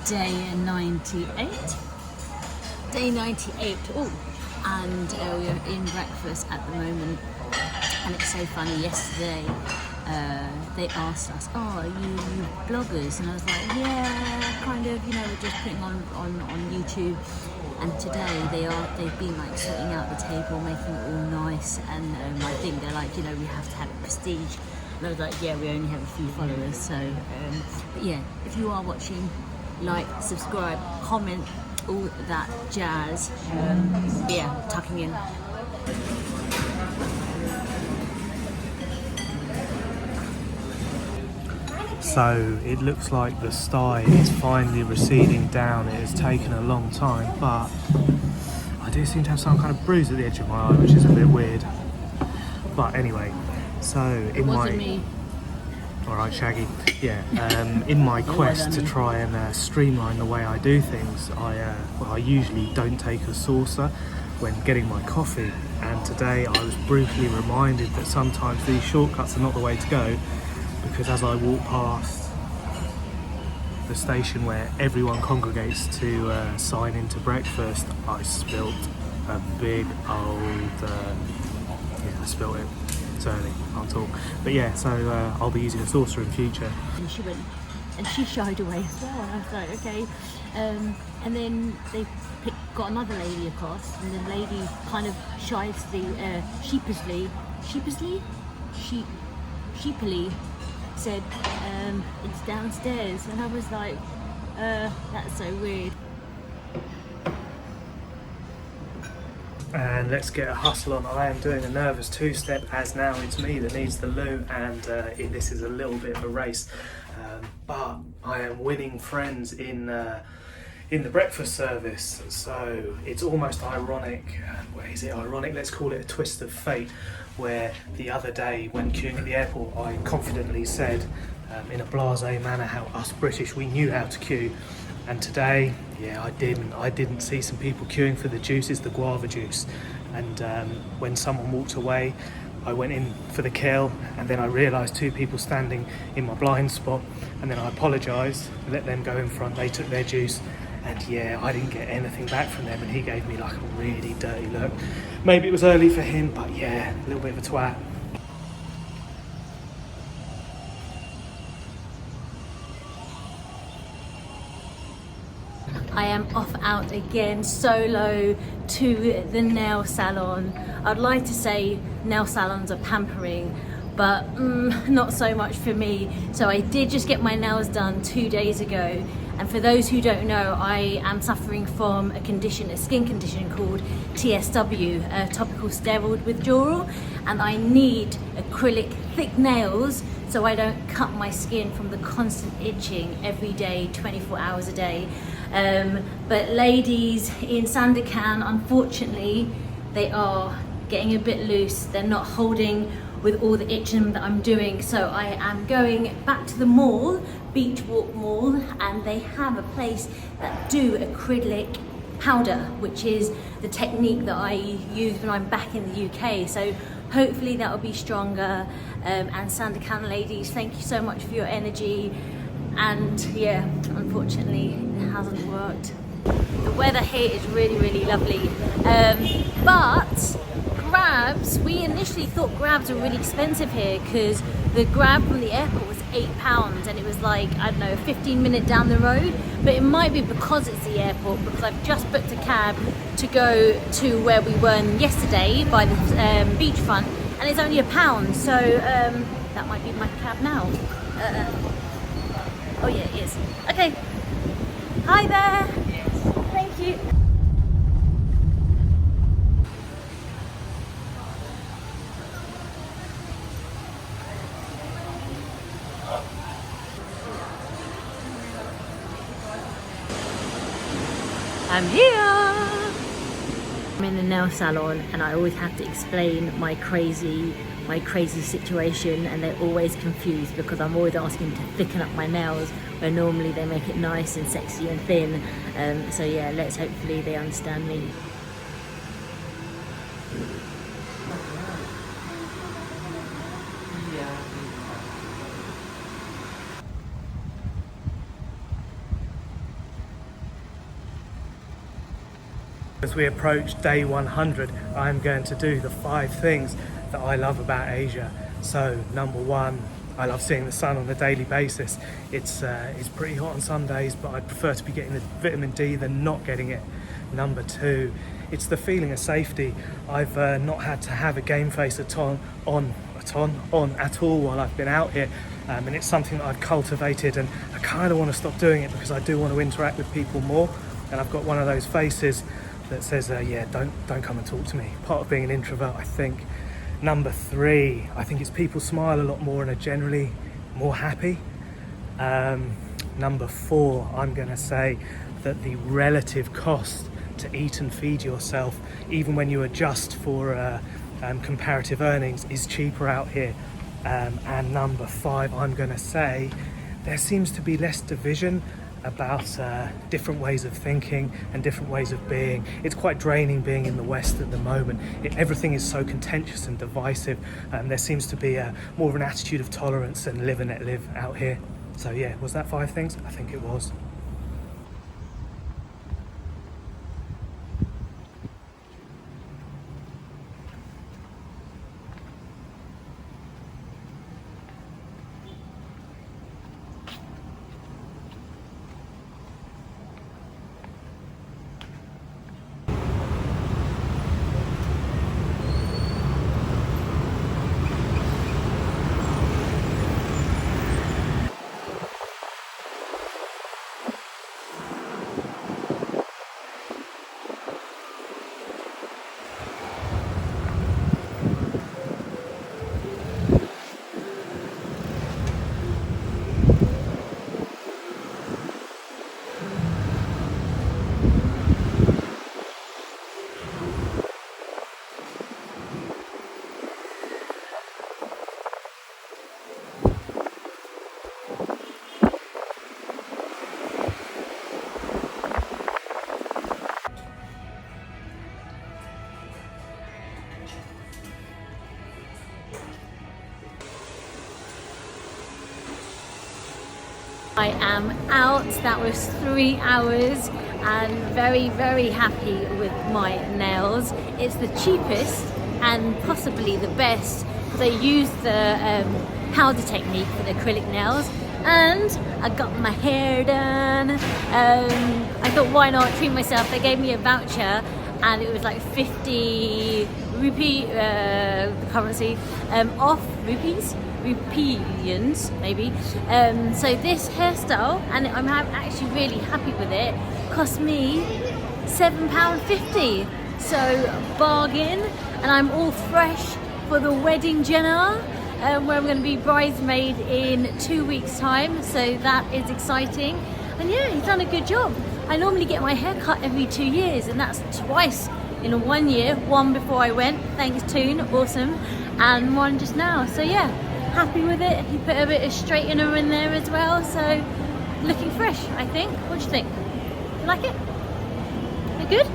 day 98. Day 98. Oh, and we are in breakfast at the moment. And it's so funny, yesterday they asked us, oh, are you bloggers? And I was like, yeah, kind of, you know, we're just putting on YouTube. And today they've been like sorting out the table, making it all nice, and I think they're like, you know, we have to have prestige. And I was like, yeah, we only have a few followers, so but yeah, if you are watching, like, subscribe, comment, all that jazz. Yeah, tucking in. So it looks like the sty is finally receding down. It has taken a long time, but I do seem to have some kind of bruise at the edge of my eye, which is a bit weird. But anyway, so in my... Alright, Shaggy. Yeah, in my quest to try and streamline the way I do things, I usually don't take a saucer when getting my coffee. And today I was brutally reminded that sometimes these shortcuts are not the way to go, because as I walk past the station where everyone congregates to sign into breakfast, I spilt a big old... yeah, I spilt it. It's early, I'll talk. But yeah, so I'll be using a saucer in future. And she went, and she shied away as well, and I was like, okay. And then they got another lady across, and the lady kind of shyly, sheepily said, it's downstairs. And I was like, that's so weird. And let's get a hustle on. I am doing a nervous two-step, as now it's me that needs the loo, and this is a little bit of a race, but I am winning friends in the breakfast service, so it's almost ironic. Where is it ironic? Let's call it a twist of fate, where the other day when queuing at the airport I confidently said in a blasé manner how us British, we knew how to queue. And today, yeah, I didn't see some people queuing for the juices, the guava juice. And when someone walked away, I went in for the kale, and then I realised two people standing in my blind spot, and then I apologised, let them go in front, they took their juice, and yeah, I didn't get anything back from them, and he gave me like a really dirty look. Maybe it was early for him, but yeah, a little bit of a twat. I am off out again, solo, to the nail salon. I'd like to say nail salons are pampering, but not so much for me. So I did just get my nails done 2 days ago. And for those who don't know, I am suffering from a skin condition called TSW, topical steroid withdrawal. And I need acrylic thick nails so I don't cut my skin from the constant itching every day, 24 hours a day. But ladies in Sandakan, unfortunately, they are getting a bit loose. They're not holding with all the itching that I'm doing. So I am going back to the mall, Beach Walk Mall, and they have a place that do acrylic powder, which is the technique that I use when I'm back in the UK. So hopefully that will be stronger. And Sandakan ladies, thank you so much for your energy. And yeah, unfortunately it hasn't worked. The weather here is really, really lovely. But grabs, we initially thought grabs were really expensive here because the grab from the airport was £8 and it was like, I don't know, a 15-minute down the road. But it might be because it's the airport, because I've just booked a cab to go to where we were yesterday by the beachfront, and it's only £1. So that might be my cab now. Oh yeah, it is. Okay. Hi there. Thank you. I'm here. I'm in the nail salon, and I always have to explain my crazy situation, and they're always confused because I'm always asking to thicken up my nails where normally they make it nice and sexy and thin. So yeah, hopefully they understand me. As we approach day 100, I'm going to do the 5 things that I love about Asia. So number 1, I love seeing the sun on a daily basis. It's pretty hot on some days, but I'd prefer to be getting the vitamin D than not getting it. Number 2, it's the feeling of safety. I've not had to have a game face on at all while I've been out here, and it's something that I've cultivated, and I kind of want to stop doing it because I do want to interact with people more, and I've got one of those faces that says, yeah, don't come and talk to me. Part of being an introvert, I think. Number 3, I think it's people smile a lot more and are generally more happy. Number 4, I'm going to say that the relative cost to eat and feed yourself, even when you adjust for comparative earnings, is cheaper out here. And number 5, I'm going to say there seems to be less division about different ways of thinking and different ways of being. It's quite draining being in the West at the moment. Everything is so contentious and divisive. There seems to be more of an attitude of tolerance and live and let live out here. So yeah, was that 5 things? I think it was. I am out. That was 3 hours and very happy with my nails. It's the cheapest and possibly the best because I use the powder technique for the acrylic nails, and I got my hair done. I thought, why not treat myself? They gave me a voucher and it was like 50 rupee, the currency, off rupees maybe. So this hairstyle, and I'm actually really happy with it, cost me £7.50, so bargain. And I'm all fresh for the wedding dinner, where I'm going to be bridesmaid in 2 weeks time, so that is exciting. And yeah, he's done a good job. I normally get my hair cut every 2 years, and that's twice in 1 year. One before I went, thanks Toon, awesome, and one just now. So yeah, happy with it. He put a bit of straightener in there as well, so looking fresh, I think. What do you think? You like it? You good?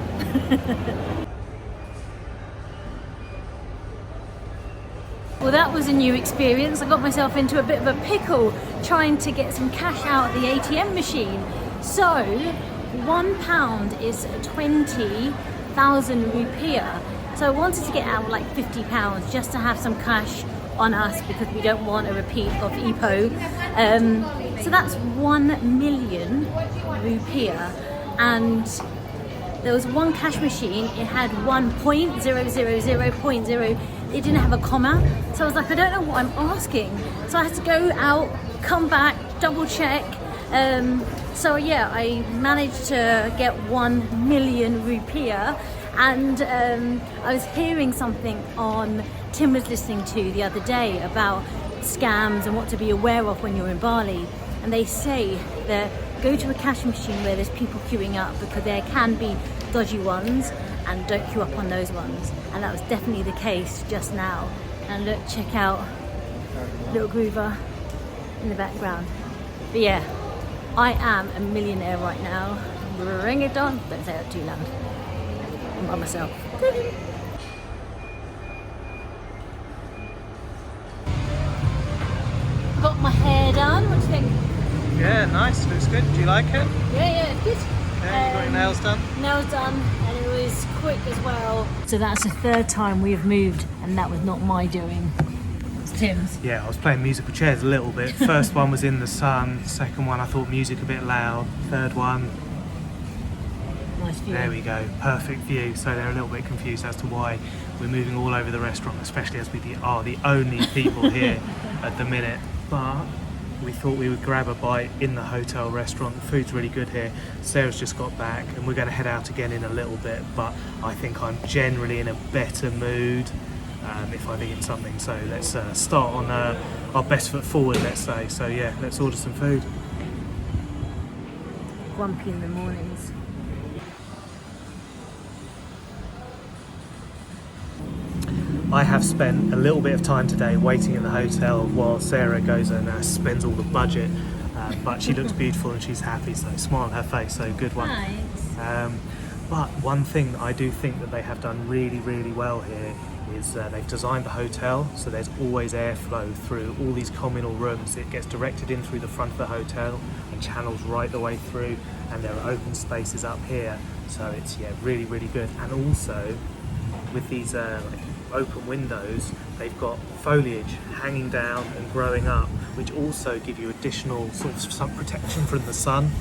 Well, that was a new experience. I got myself into a bit of a pickle trying to get some cash out of the ATM machine. So £1 is 20,000 rupiah. So I wanted to get out like £50 just to have some cash on us because we don't want a repeat of EPO. So that's 1 million rupiah. And there was one cash machine, it had 1.000.0. It didn't have a comma. So I was like, I don't know what I'm asking. So I had to go out, come back, double check. So yeah, I managed to get 1 million rupiah. And I was hearing something on Tim was listening to the other day about scams and what to be aware of when you're in Bali. And they say that go to a cash machine where there's people queuing up because there can be dodgy ones, and don't queue up on those ones. And that was definitely the case just now. And look, check out little Groover in the background. But yeah, I am a millionaire right now. Bring it on. Don't say that too loud. I'm by myself. Got my hair done. What do you think? Yeah, nice. Looks good. Do you like it? Yeah, it's good. Yeah, you got your nails done? Nails done, and it was was quick as well. So that's the third time we've moved, and that was not my doing. It was Tim's. Yeah, I was playing musical chairs a little bit. First one was in the sun. Second one, I thought music a bit loud. Third one, Nice view. there we go, perfect view. So they're a little bit confused as to why we're moving all over the restaurant, especially as we are the only people here at the minute. But we thought we would grab a bite in the hotel restaurant. The food's really good here. Sarah's just got back and we're going to head out again in a little bit, but I think I'm generally in a better mood if I've eaten something. So let's start on our best foot forward, let's say. So yeah, let's order some food. Grumpy in the mornings. I have spent a little bit of time today waiting in the hotel while Sarah goes and spends all the budget, but she looks beautiful and she's happy, so smile on her face, so good one. Nice. But one thing that I do think that they have done really, really well here is they've designed the hotel so there's always airflow through all these communal rooms. It gets directed in through the front of the hotel and channels right the way through, and there are open spaces up here, so it's really, really good. And also with these open windows, they've got foliage hanging down and growing up, which also give you additional sort of sun protection from the sun,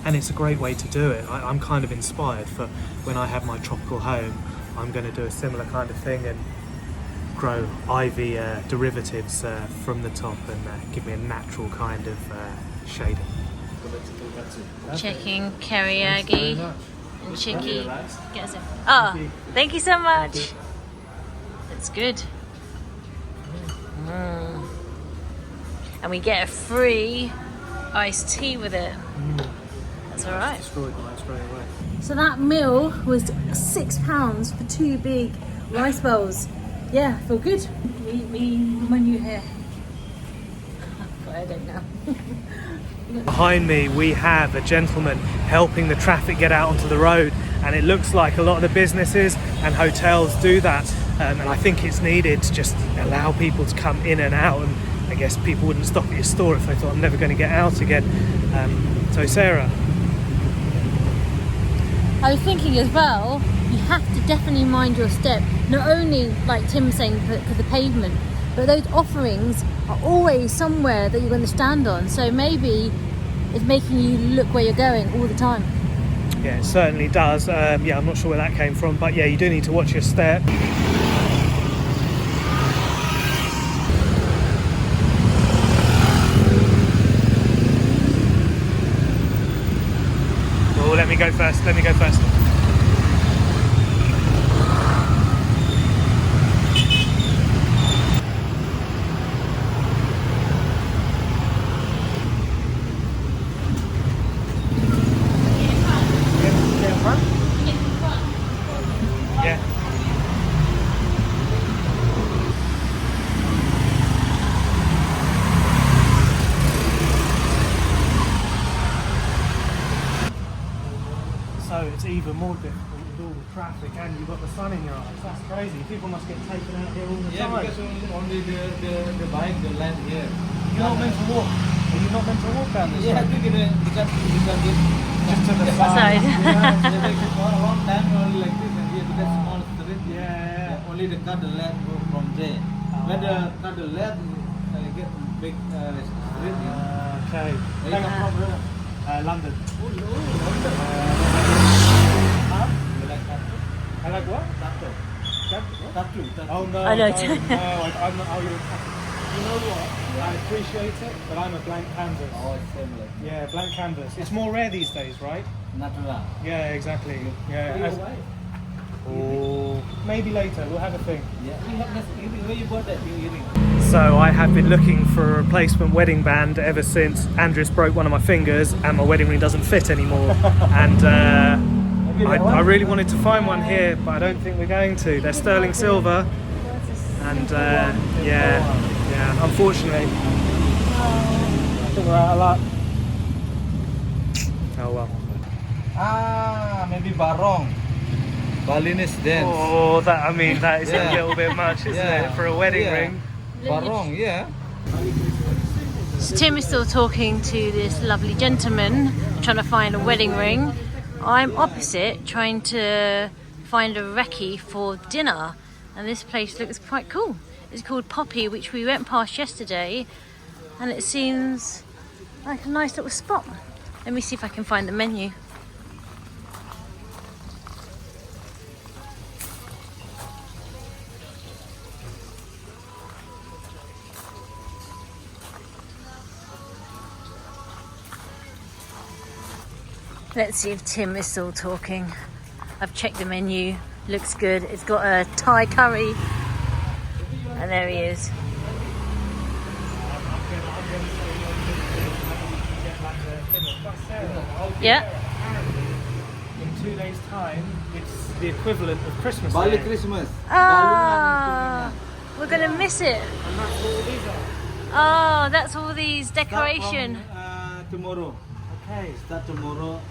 and it's a great way to do it. I'm kind of inspired for when I have my tropical home. I'm going to do a similar kind of thing and grow ivy derivatives from the top and give me a natural kind of shading. Checking Kariagi and Chicky. Gets it. Oh, thank you so much. It's good. And we get a free iced tea with it. That's all right. Destroyed mine straight away. So that meal was £6 for 2 big rice bowls. Yeah, feel good. We menu here. I don't know. Behind me we have a gentleman helping the traffic get out onto the road, and it looks like a lot of the businesses and hotels do that, and I think it's needed to just allow people to come in and out, and I guess people wouldn't stop at your store if they thought I'm never going to get out again. So Sarah, I was thinking as well, you have to definitely mind your step, not only like Tim's saying for the pavement, but those offerings are always somewhere that you're going to stand on, so maybe it's making you look where you're going all the time. yeah, it certainly does. Yeah, I'm not sure where that came from, but yeah, you do need to watch your step. Oh, let me go first. Yeah. So it's even more difficult with all the traffic, and you've got the sun in your eyes. That's crazy. People must get taken out here all the time. Yeah, because only the bike, the land here. You're not meant to walk. Are you not meant to walk down this Yeah, I road? think Just to the Side. side. they make it for a long time only like this, and here because small street. Yeah. Only they cut the land go from there. When they cut the land, get big street. Okay. Where you come from, brother? London. Oh, London. Huh? You like tattoo? I like what? Tattoo. Tattoo. Oh no, I no, don't. I'm not. Oh, you know what? I appreciate it, but I'm a blank canvas. Oh, it's same like Yeah, blank canvas. It's more rare these days, right? natural. Yeah, exactly. Yeah. Where you buy? Oh, maybe later. We'll have a thing. Yeah. Where you bought that earring? So I have been looking for a replacement wedding band ever since Andres broke one of my fingers and my wedding ring doesn't fit anymore. And I really wanted to find one here, but I don't think we're going to. They're sterling silver, and yeah, unfortunately. I think we're out of luck. Oh well. Ah, maybe barong. Balinese dance. Oh, that is Yeah. a little bit much, isn't Yeah. it, for a wedding Yeah. ring? Barong, yeah. So Tim is still talking to this lovely gentleman, trying to find a wedding ring. I'm opposite, trying to find a recce for dinner. And this place looks quite cool. It's called Poppy, which we went past yesterday. And it seems like a nice little spot. Let me see if I can find the menu. Let's see if Tim is still talking. I've checked the menu, looks good. It's got a Thai curry. And there he is. Yeah. In 2 days' time, it's the equivalent of Christmas Bali Day. Christmas. Ah, we're gonna miss it. And that's what these are. Oh, that's all these decoration. Start from, tomorrow. Okay, Start tomorrow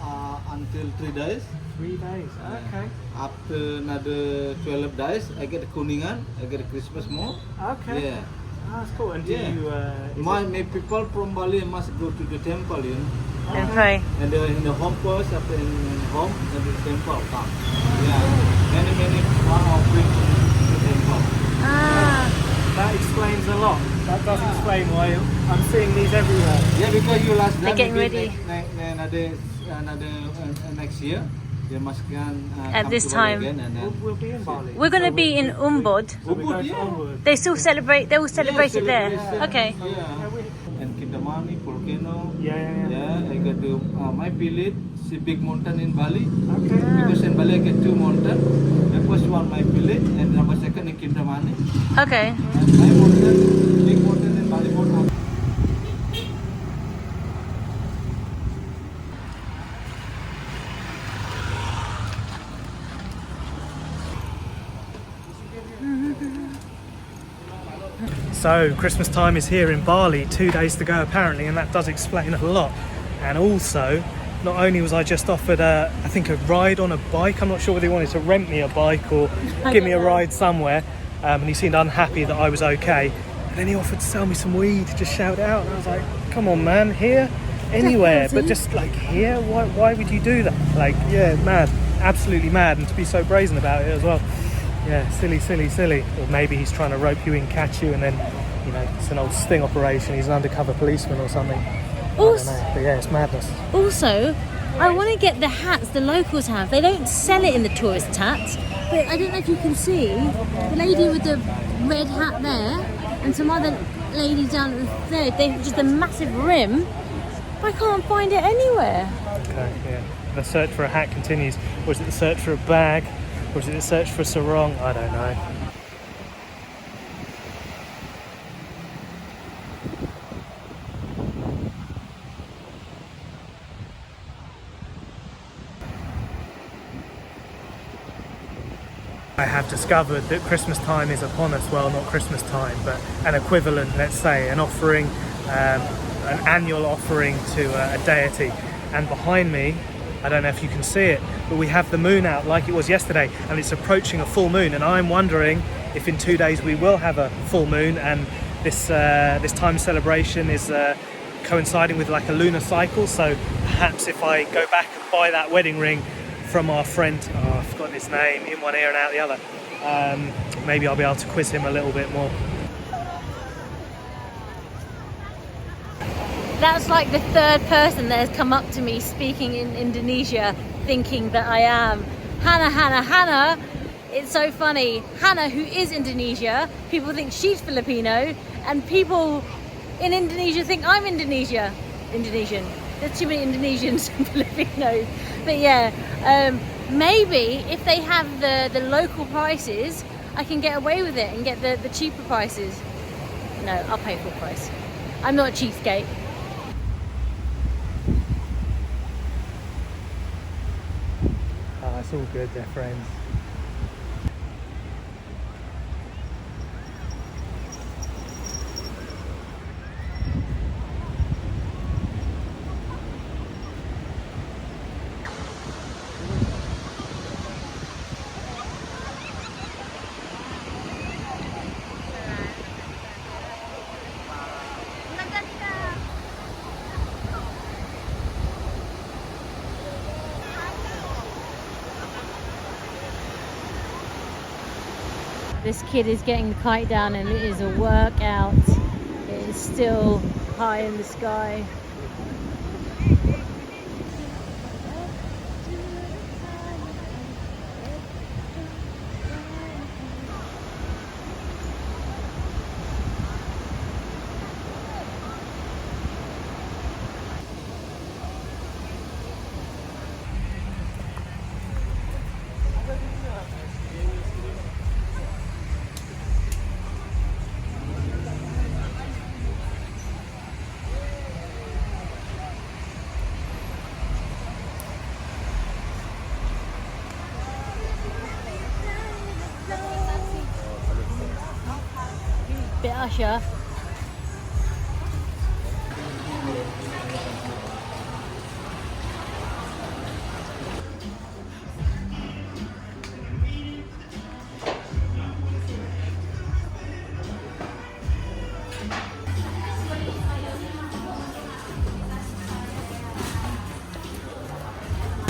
until 3 days. 3 days. Okay. After another 12 days, I get the Kuningan. I get the Christmas more. Okay. Yeah. Oh, that's cool. And do Yeah. you? My people from Bali must go to the temple, you know. And pray. And in the home first, after in home, and the temple come. Yeah. Many offerings to the temple. Ah, That explains a lot. That does explain why I'm seeing these everywhere. Yeah, because you last They're time getting maybe ready. another next year. They must can At come this to Bali time. again and then. We'll be in Bali. we're gonna be in Umbud. So we go Ubud, to yeah. Onward. They still celebrate. They will celebrate it there. celebration. Okay. Yeah. And Kintamani, volcano. Yeah. Yeah, I got to my village, the big mountain in Bali. Okay. Because in Bali I get 2 mountains. The first one my village and number second in Kintamani. Okay. And my mountain, big mountain in Bali mountain. So Christmas time is here in Bali, 2 days to go apparently, and that does explain a lot. And also, not only was I just offered I think a ride on a bike, I'm not sure whether he wanted to rent me a bike or give me a ride somewhere, and he seemed unhappy that I was okay. And then he offered to sell me some weed, just shout it out, and I was like, come on man, here? Anywhere, but just like here? Why would you do that? Like, yeah, mad, absolutely mad, and to be so brazen about it as well. Yeah, silly. Or maybe he's trying to rope you in, catch you, and then, you know, it's an old sting operation. He's an undercover policeman or something. I don't know. But yeah, it's madness. Also, I want to get the hats the locals have. They don't sell it in the tourist hats, but I don't know if you can see the lady with the red hat there, and some other lady down at the third. They have just a massive rim. I can't find it anywhere. Okay, yeah. The search for a hat continues. Or is it the search for a bag? Or is it the search for a sarong? I don't know. I have discovered that Christmas time is upon us. Well, not Christmas time, but an equivalent, let's say, an offering, an annual offering to a deity. And behind me, I don't know if you can see it, but we have the moon out like it was yesterday, and it's approaching a full moon, and I'm wondering if in 2 days we will have a full moon, and this time celebration is coinciding with like a lunar cycle. So perhaps if I go back and buy that wedding ring from our friend, I've forgotten his name, in one ear and out the other, maybe I'll be able to quiz him a little bit more. That's like the third person that has come up to me speaking in Indonesia, thinking that I am Hannah. It's so funny. Hannah, who is Indonesia, people think she's Filipino, and people in Indonesia think I'm Indonesian. There's too many Indonesians and Filipinos. But yeah, maybe if they have the local prices, I can get away with it and get the cheaper prices. No, I'll pay full price. I'm not a cheapskate. It's all good, they're friends. This kid is getting the kite down and it is a workout. It is still high in the sky. Bit usher.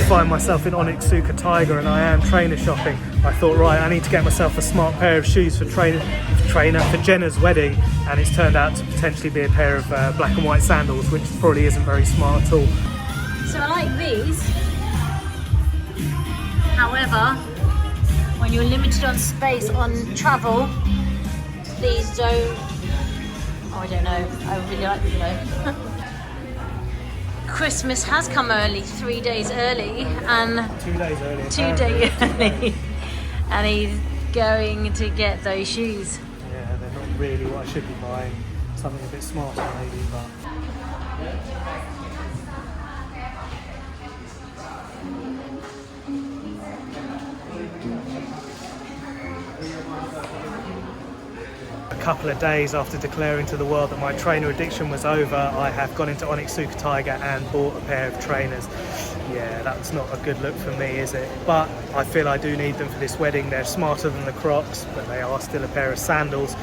Find myself in Kuta Tiger and I am trainer shopping. I thought, right, I need to get myself a smart pair of shoes for Jenna's wedding, and it's turned out to potentially be a pair of black and white sandals, which probably isn't very smart at all. So I like these. However, when you're limited on space on travel, these don't. Oh, I don't know. I really like them though. Christmas has come early, 3 days early, and 2 days early. 2 days early, and he's going to get those shoes. Yeah, they're not really what I should be buying. Something a bit smarter maybe, but. A couple of days after declaring to the world that my trainer addiction was over, I have gone into Kuta Tiger and bought a pair of trainers. Yeah, that's not a good look for me, is it? But I feel I do need them for this wedding. They're smarter than the Crocs, but they are still a pair of sandals.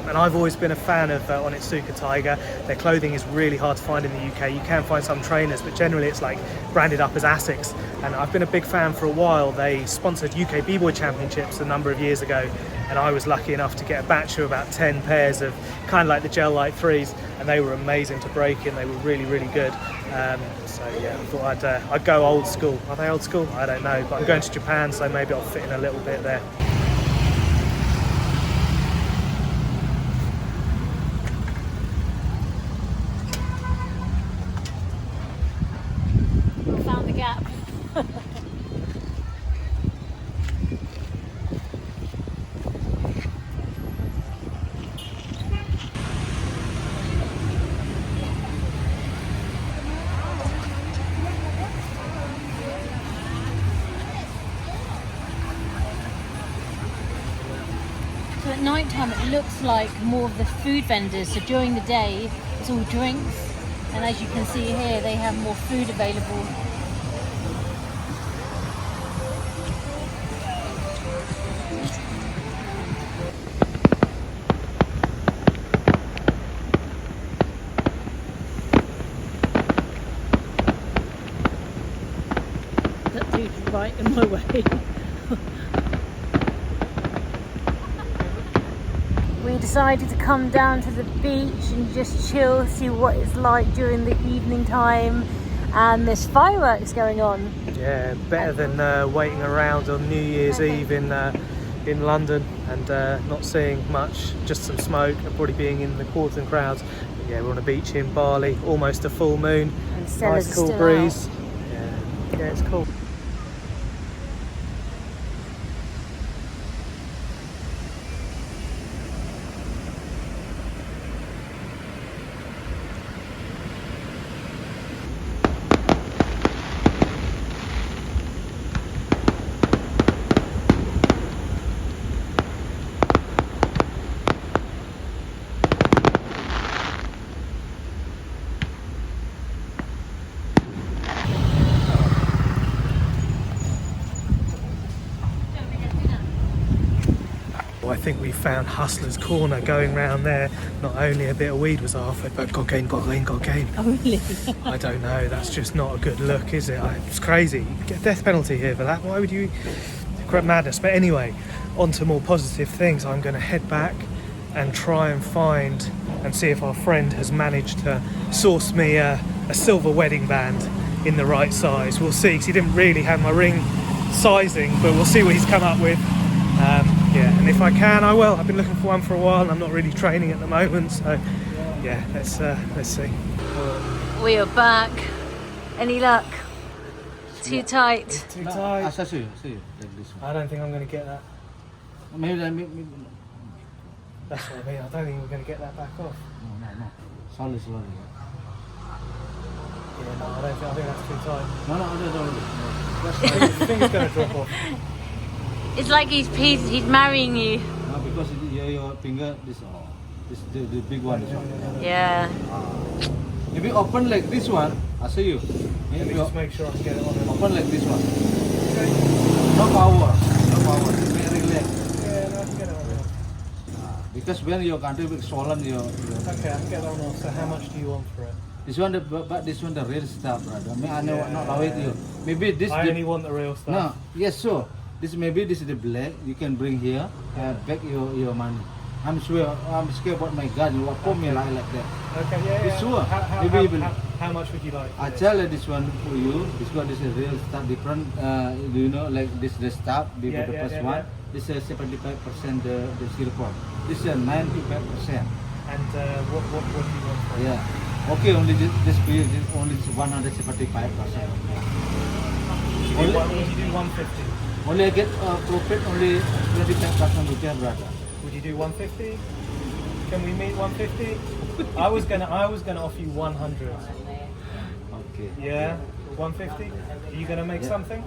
And I've always been a fan of Kuta Tiger. Their clothing is really hard to find in the UK. You can find some trainers, but generally it's like branded up as Asics. And I've been a big fan for a while. They sponsored UK B-Boy Championships a number of years ago, and I was lucky enough to get a batch of about 10 pairs of kind of like the Gel Light 3s, and they were amazing to break in. They were really, really good. So yeah, I thought I'd go old school. Are they old school? I don't know, but I'm going to Japan, so maybe I'll fit in a little bit there. Found the gap. So at night time it looks like more of the food vendors. So during the day it's all drinks, and as you can see here they have more food available. That dude's right in my way. We decided to come down to the beach and just chill, see what it's like during the evening time, and there's fireworks going on. Yeah, better than waiting around on New Year's Eve in London and not seeing much, just some smoke and probably being in the quartering crowds. But yeah, we're on a beach in Bali, almost a full moon, And nice cool breeze. Yeah, it's cool. I think we found Hustler's Corner going round there. Not only a bit of weed was offered, but cocaine. Oh really? I don't know, that's just not a good look, is it? It's crazy. You get a death penalty here for that. Why would you? Crap madness. But anyway, on to more positive things, I'm going to head back and try and find and see if our friend has managed to source me a silver wedding band in the right size. We'll see, because he didn't really have my ring sizing, but we'll see what he's come up with. Yeah, and if I can, I will. I've been looking for one for a while, and I'm not really training at the moment, so yeah, let's see. We are back. Any luck? Too tight. It's too tight. I see you, like this one. I don't think I'm going to get that. Maybe. That's what I mean. I don't think we're going to get that back off. No. Slowly. Yeah, no, I think that's too tight. No. I think it's going to drop off. It's like he's marrying you. No, because your finger, this the big one. This one. Yeah. If you open like this one, I see you. Let me just make sure I can get it on. Open like this one. Okay. No power. Very relaxed. Yeah, no, I can get it on there. Because when your country is swollen, your Okay, I can get it on there. So how much do you want for it? this one, but this one the real stuff, brother. I know not how it you. Maybe this. I only want the real stuff. No, yes, so this is the black. You can bring here, back your money. I'm sure. I'm scared about my God. You put me like that. Okay, yeah. It's sure. How much would you like? I tell you this one for you. This is real stuff, different. You know, like this the stuff. The first one. This is 75% the silicone. This is 95%. And what do you want for it? Yeah. Okay, only this period is only 175%. Would you do 150? Only I get profit only 25% return, brother. Would you do 150? Can we meet 150? I was gonna offer you 100. Okay. Yeah, 150. Are you gonna make something?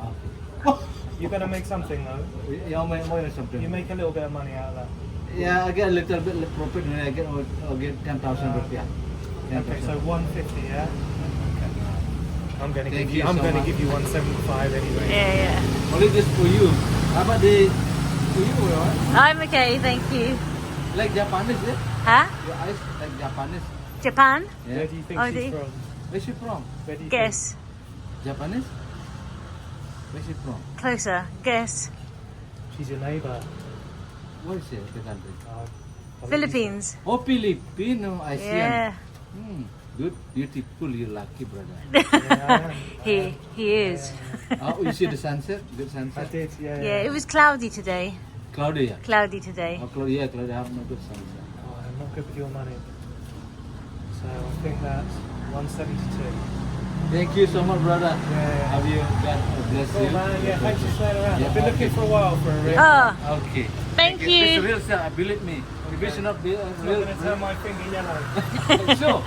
You're gonna make something though. Yeah, I'll make something. You make a little bit of money out of that. Yeah, I get a little bit of profit when I'll get 10,000 rupiah. Okay, so 150, yeah. Okay. I'm gonna Thank give you you. I'm so gonna much. give you 175 anyway. Yeah. Only this for you. How about the for you, right? I'm okay, thank you. Like Japanese, yeah? Huh? Your eyes like Japanese. Japan? Yeah. Where do you think Oh, she's from? Where's she from? Where do you Guess. Japanese? Where's she from? Closer. Guess. Think? She's your neighbour. Where is she? The country? Philippines. Oh, Filipino. I see. Yeah. Good, beautiful. You're lucky, brother. Yeah, He is. Oh, you see the sunset? Good I sunset. did. Yeah. Yeah, it was cloudy today. Cloudy, yeah. Cloudy today. Oh, cloudy, yeah, cloudy. I have no good sunset. Oh, I'm not good with your money. So I think that's 172. Thank you so much, brother. Yeah. Have you God bless Cool, you? man. Yeah, thanks for staying around. Yeah, I've been looking okay. for a while for a ring. Oh, Okay. thank It's you. real stuff. Believe me. If it should not be I'm not real, going to turn my finger yellow. so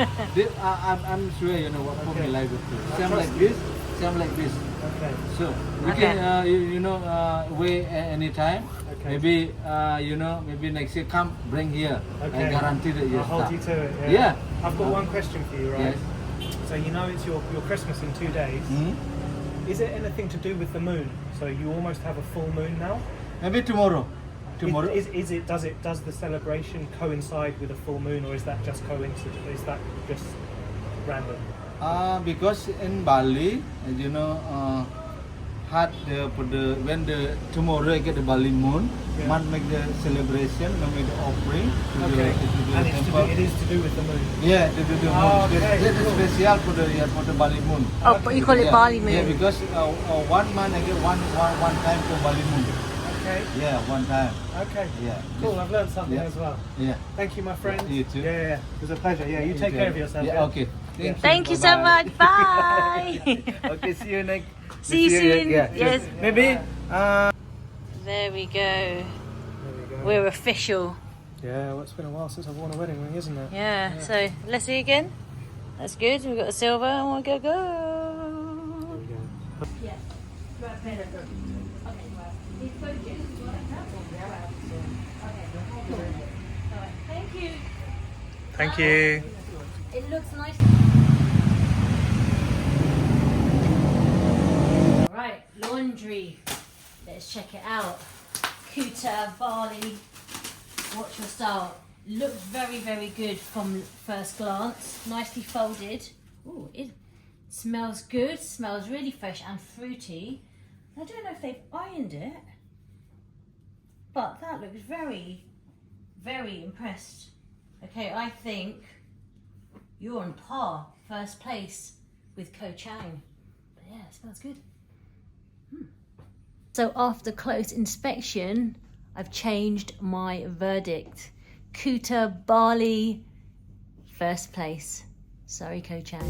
I'm sure you know what for me Okay. life will do. I Same trust like you. this, same like this. Okay. So we Okay. can you know wait anytime. Okay. Maybe you know maybe next year come bring here. Okay. I guarantee that you I'll hold start. you to it. Yeah. I've got one question for you, right? Yes. So you know it's your Christmas in 2 days. Is it anything to do with the moon? So you almost have a full moon now. Maybe tomorrow. Tomorrow. Does the celebration coincide with a full moon, or is that just coincidence? Is that just random? Because in Bali, you know, had when the tomorrow I get the Bali moon, Yeah. man make the celebration, man make the offering to Okay. the And temple. it is to do with the moon. Yeah, the moon. Oh, okay, That is cool. special for the Bali moon. Oh, but you call it Yeah. Bali Yeah, moon. because 1 month I get one time for Bali moon. Okay. Yeah, 1 time. Okay. Yeah. Cool. I've learned something Yeah. as well. Yeah. Thank you, my friend. You too. Yeah. It was a pleasure. Yeah. You take care of yourself. Yeah. Okay. Thank you so Bye-bye. much. Bye. Okay. See you next. See you soon. Yeah. Yes. Maybe. There we go. There we go. We're official. Yeah. Well, it's been a while since I've worn a wedding ring, isn't it? Yeah. So let's see again. That's good. We've got the silver and we're gonna go. There we go. Thank you. Thank you. It looks nice. Right, laundry. Let's check it out. Kuta, Bali. Watch your style. Looks very, very good from first glance. Nicely folded. Ooh, it smells good. Smells really fresh and fruity. I don't know if they've ironed it. But that looks very, very impressed. Okay, I think you're on par, first place with Ko Chang. But yeah, it smells good. So after close inspection, I've changed my verdict. Kuta, Bali, first place. Sorry, Ko Chang.